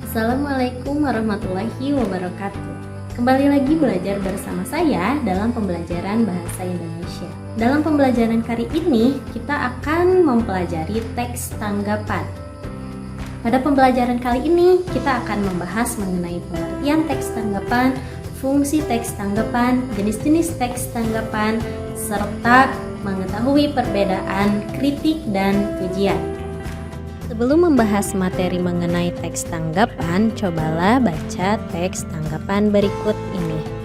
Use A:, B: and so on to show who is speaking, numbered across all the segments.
A: Assalamualaikum warahmatullahi wabarakatuh. Kembali lagi belajar bersama saya dalam pembelajaran Bahasa Indonesia. Dalam pembelajaran kali ini, kita akan mempelajari teks tanggapan. Pada pembelajaran kali ini, kita akan membahas mengenai pengertian teks tanggapan, fungsi teks tanggapan, jenis-jenis teks tanggapan, serta mengetahui perbedaan kritik dan pujian. Sebelum membahas materi mengenai teks tanggapan, cobalah baca teks tanggapan berikut ini.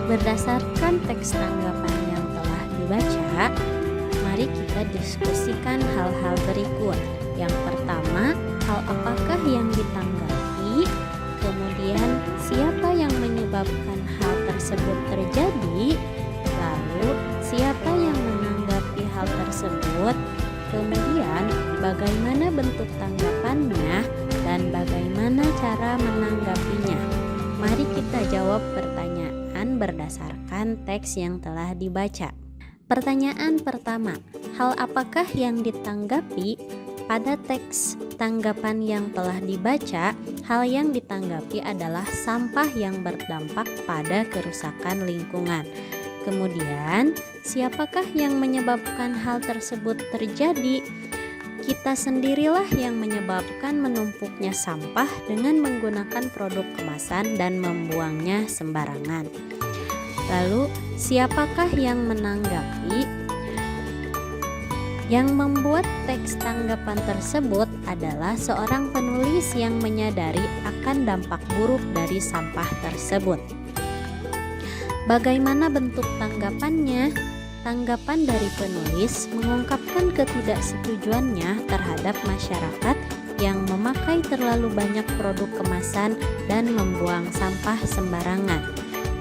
A: Berdasarkan teks tanggapan yang telah dibaca, mari kita diskusikan hal-hal berikut. Yang pertama, hal apakah yang ditanggapi? Kemudian, siapa yang menyebabkan hal tersebut terjadi? Lalu, siapa yang menanggapi hal tersebut? Kemudian, bagaimana bentuk tanggapannya dan bagaimana cara menanggapinya? Mari kita jawab pertanyaan berdasarkan teks yang telah dibaca. Pertanyaan pertama, hal apakah yang ditanggapi? Pada teks tanggapan yang telah dibaca, hal yang ditanggapi adalah sampah yang berdampak pada kerusakan lingkungan. Kemudian, siapakah yang menyebabkan hal tersebut terjadi? Kita sendirilah yang menyebabkan menumpuknya sampah dengan menggunakan produk kemasan dan membuangnya sembarangan. Lalu, siapakah yang menanggapi? Yang membuat teks tanggapan tersebut adalah seorang penulis yang menyadari akan dampak buruk dari sampah tersebut. Bagaimana bentuk tanggapannya? Tanggapan dari penulis mengungkapkan ketidaksetujuannya terhadap masyarakat yang memakai terlalu banyak produk kemasan dan membuang sampah sembarangan.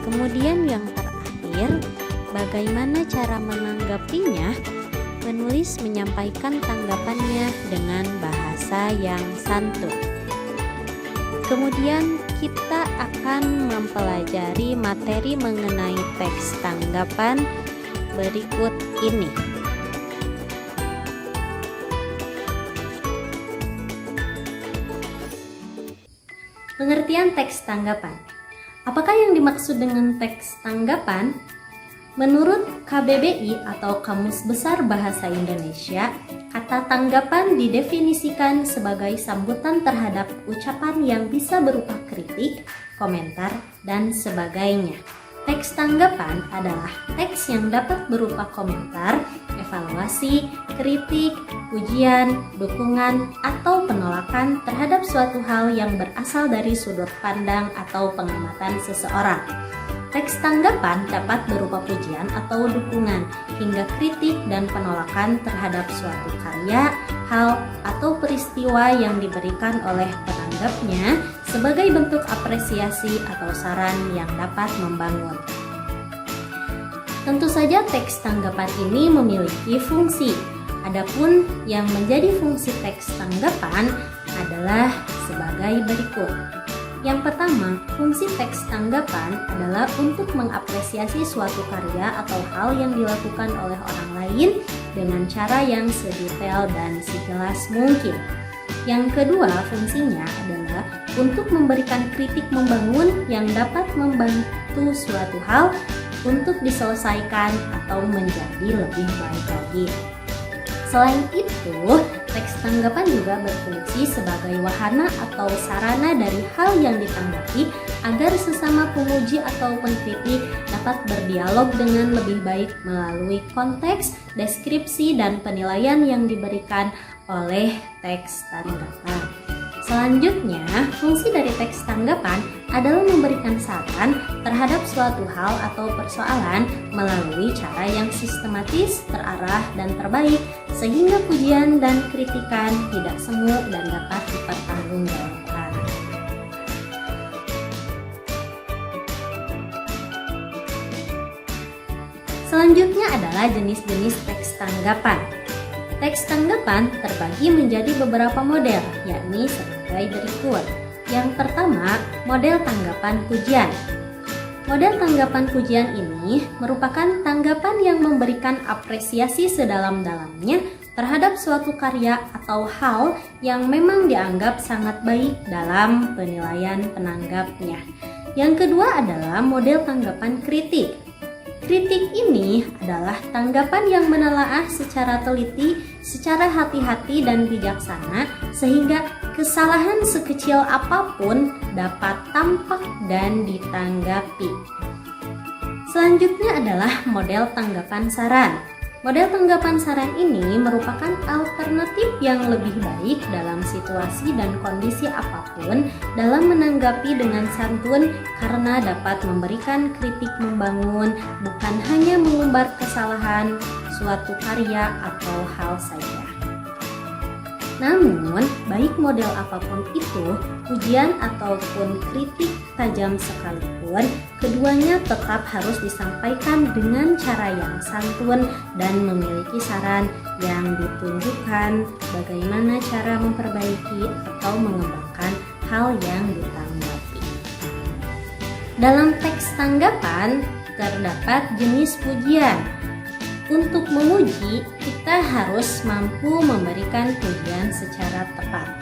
A: Kemudian yang terakhir, bagaimana cara menanggapinya? Penulis menyampaikan tanggapannya dengan bahasa yang santun. Kemudian kita akan mempelajari materi mengenai teks tanggapan berikut ini. Pengertian teks tanggapan. Apakah yang dimaksud dengan teks tanggapan? Menurut KBBI atau Kamus Besar Bahasa Indonesia, kata tanggapan didefinisikan sebagai sambutan terhadap ucapan yang bisa berupa kritik, komentar, dan sebagainya. Teks tanggapan adalah teks yang dapat berupa komentar, evaluasi, kritik, pujian, dukungan, atau penolakan terhadap suatu hal yang berasal dari sudut pandang atau pengamatan seseorang. Teks tanggapan dapat berupa pujian atau dukungan, hingga kritik dan penolakan terhadap suatu karya, hal, atau peristiwa yang diberikan oleh penanggapnya sebagai bentuk apresiasi atau saran yang dapat membangun. Tentu saja teks tanggapan ini memiliki fungsi. Adapun yang menjadi fungsi teks tanggapan adalah sebagai berikut. Yang pertama, fungsi teks tanggapan adalah untuk mengapresiasi suatu karya atau hal yang dilakukan oleh orang lain dengan cara yang sedetail dan sejelas mungkin. Yang kedua, fungsinya adalah untuk memberikan kritik membangun yang dapat membantu suatu hal untuk diselesaikan atau menjadi lebih baik lagi. Selain itu, Teks tanggapan juga berfungsi sebagai wahana atau sarana dari hal yang ditanggapi agar sesama pemuji atau pengkritik dapat berdialog dengan lebih baik melalui konteks, deskripsi, dan penilaian yang diberikan oleh teks tanggapan. Selanjutnya, fungsi dari teks tanggapan adalah memberikan saran terhadap suatu hal atau persoalan melalui cara yang sistematis, terarah, dan terbaik, sehingga pujian dan kritikan tidak semu dan dapat dipertanggungjawabkan. Selanjutnya adalah jenis-jenis teks tanggapan. Teks tanggapan terbagi menjadi beberapa model, yakni sebagai berikut. Yang pertama, model tanggapan pujian. Model tanggapan pujian ini merupakan tanggapan yang memberikan apresiasi sedalam-dalamnya terhadap suatu karya atau hal yang memang dianggap sangat baik dalam penilaian penanggapnya. Yang kedua adalah model tanggapan kritik. Kritik ini adalah tanggapan yang menelaah secara teliti, secara hati-hati dan bijaksana, sehingga kesalahan sekecil apapun dapat tampak dan ditanggapi. Selanjutnya adalah model tanggapan saran. Model tanggapan saran ini merupakan alternatif yang lebih baik dalam situasi dan kondisi apapun dalam menanggapi dengan santun karena dapat memberikan kritik membangun, bukan hanya mengumbar kesalahan suatu karya atau hal saja. Namun, baik model apapun itu, pujian ataupun kritik tajam sekalipun, keduanya tetap harus disampaikan dengan cara yang santun dan memiliki saran yang ditunjukkan bagaimana cara memperbaiki atau mengembangkan hal yang ditanggapi. Dalam teks tanggapan terdapat jenis pujian. Untuk memuji, kita harus mampu memberikan pujian secara tepat.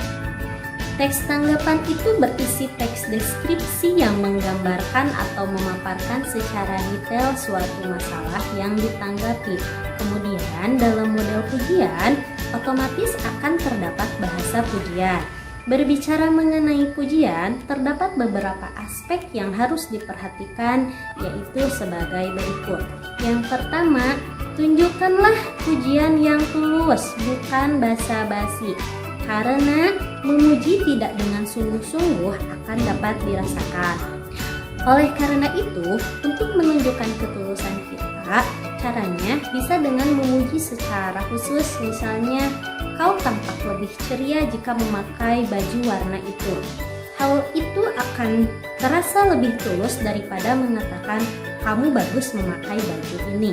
A: Teks tanggapan itu berisi teks deskripsi yang menggambarkan atau memaparkan secara detail suatu masalah yang ditanggapi. Kemudian dalam model pujian, otomatis akan terdapat bahasa pujian. Berbicara mengenai pujian, terdapat beberapa aspek yang harus diperhatikan, yaitu sebagai berikut. Yang pertama, tunjukkanlah pujian yang tulus, bukan basa-basi. Karena memuji tidak dengan sungguh-sungguh akan dapat dirasakan. Oleh karena itu, untuk menunjukkan ketulusan kita, caranya bisa dengan memuji secara khusus, misalnya, kau tampak lebih ceria jika memakai baju warna itu. Hal itu akan terasa lebih tulus daripada mengatakan kamu bagus memakai baju ini.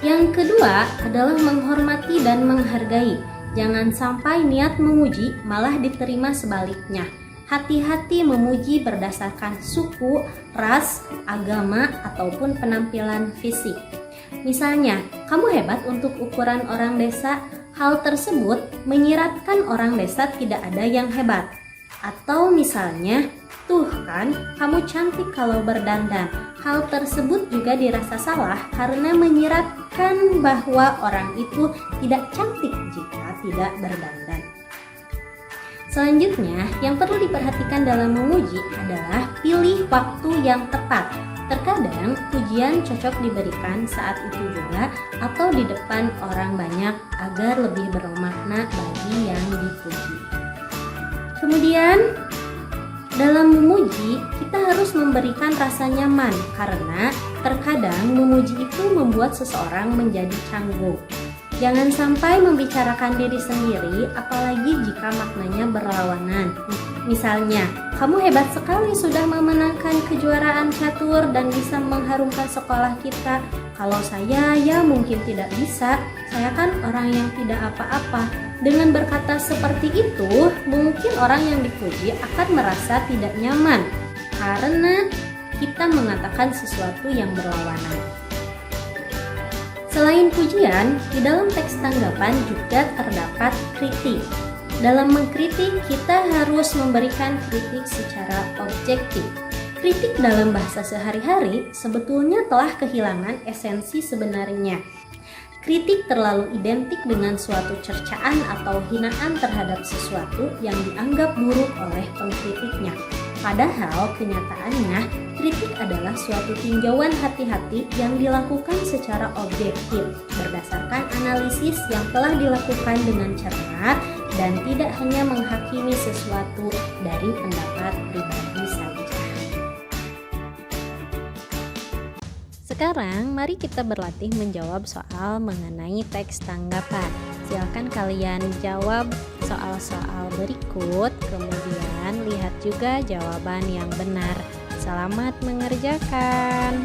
A: Yang kedua adalah menghormati dan menghargai. Jangan sampai niat memuji malah diterima sebaliknya. Hati-hati memuji berdasarkan suku, ras, agama, ataupun penampilan fisik. Misalnya, kamu hebat untuk ukuran orang desa, hal tersebut menyiratkan orang desa tidak ada yang hebat. Atau misalnya, tuh kan, kamu cantik kalau berdandan. Hal tersebut juga dirasa salah karena menyiratkan bahwa orang itu tidak cantik jika tidak berdandan. Selanjutnya, yang perlu diperhatikan dalam memuji adalah pilih waktu yang tepat. Terkadang pujian cocok diberikan saat itu juga atau di depan orang banyak agar lebih bermakna bagi yang dipuji. Kemudian, dalam memuji, kita harus memberikan rasa nyaman karena terkadang memuji itu membuat seseorang menjadi canggung. Jangan sampai membicarakan diri sendiri, apalagi jika maknanya berlawanan. Misalnya, kamu hebat sekali sudah memenangkan kejuaraan catur dan bisa mengharumkan sekolah kita. Kalau saya, ya mungkin tidak bisa. Saya kan orang yang tidak apa-apa. Dengan berkata seperti itu, mungkin orang yang dipuji akan merasa tidak nyaman karena kita mengatakan sesuatu yang berlawanan. Selain pujian, di dalam teks tanggapan juga terdapat kritik. Dalam mengkritik, kita harus memberikan kritik secara objektif. Kritik dalam bahasa sehari-hari sebetulnya telah kehilangan esensi sebenarnya. Kritik terlalu identik dengan suatu cercaan atau hinaan terhadap sesuatu yang dianggap buruk oleh pengkritiknya. Padahal kenyataannya, kritik adalah suatu tinjauan hati-hati yang dilakukan secara objektif berdasarkan analisis yang telah dilakukan dengan cermat dan tidak hanya menghakimi sesuatu dari pendapat pribadi saja. Sekarang mari kita berlatih menjawab soal mengenai teks tanggapan. Silakan kalian jawab soal-soal berikut, kemudian lihat juga jawaban yang benar. Selamat mengerjakan.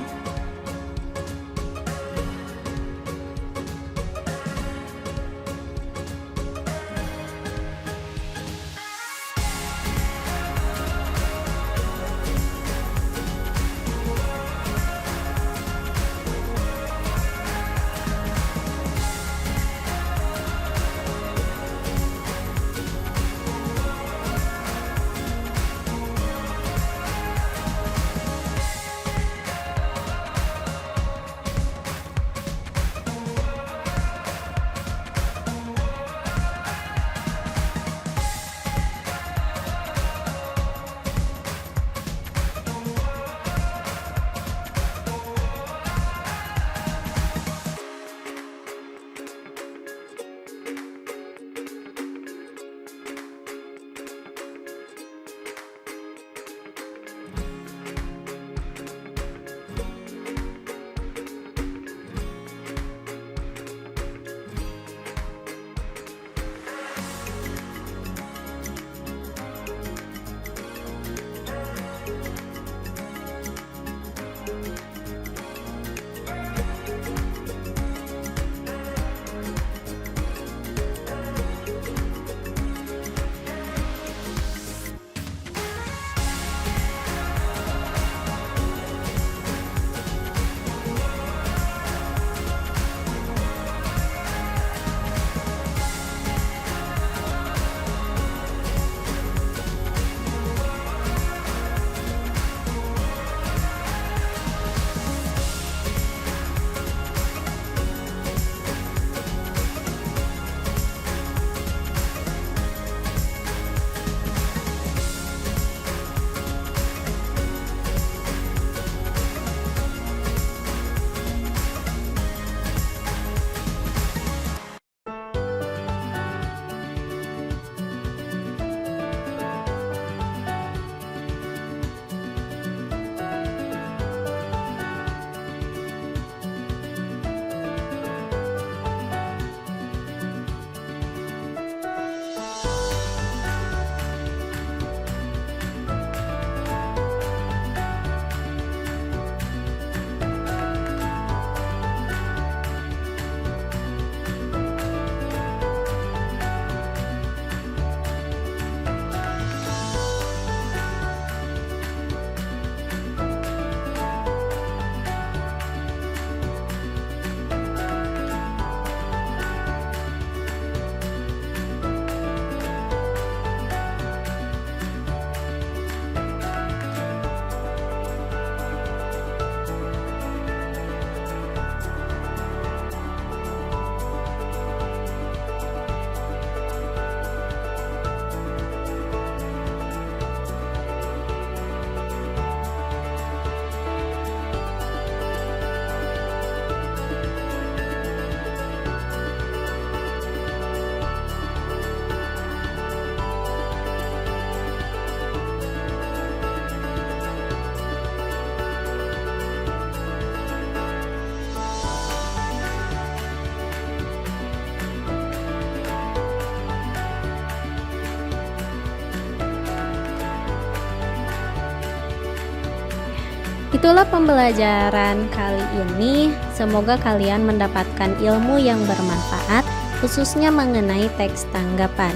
A: Itulah pembelajaran kali ini. Semoga kalian mendapatkan ilmu yang bermanfaat, khususnya mengenai teks tanggapan.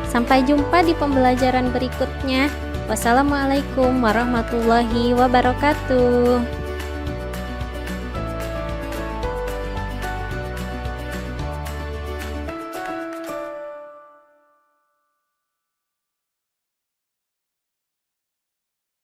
A: Sampai jumpa di pembelajaran berikutnya. Wassalamualaikum warahmatullahi wabarakatuh.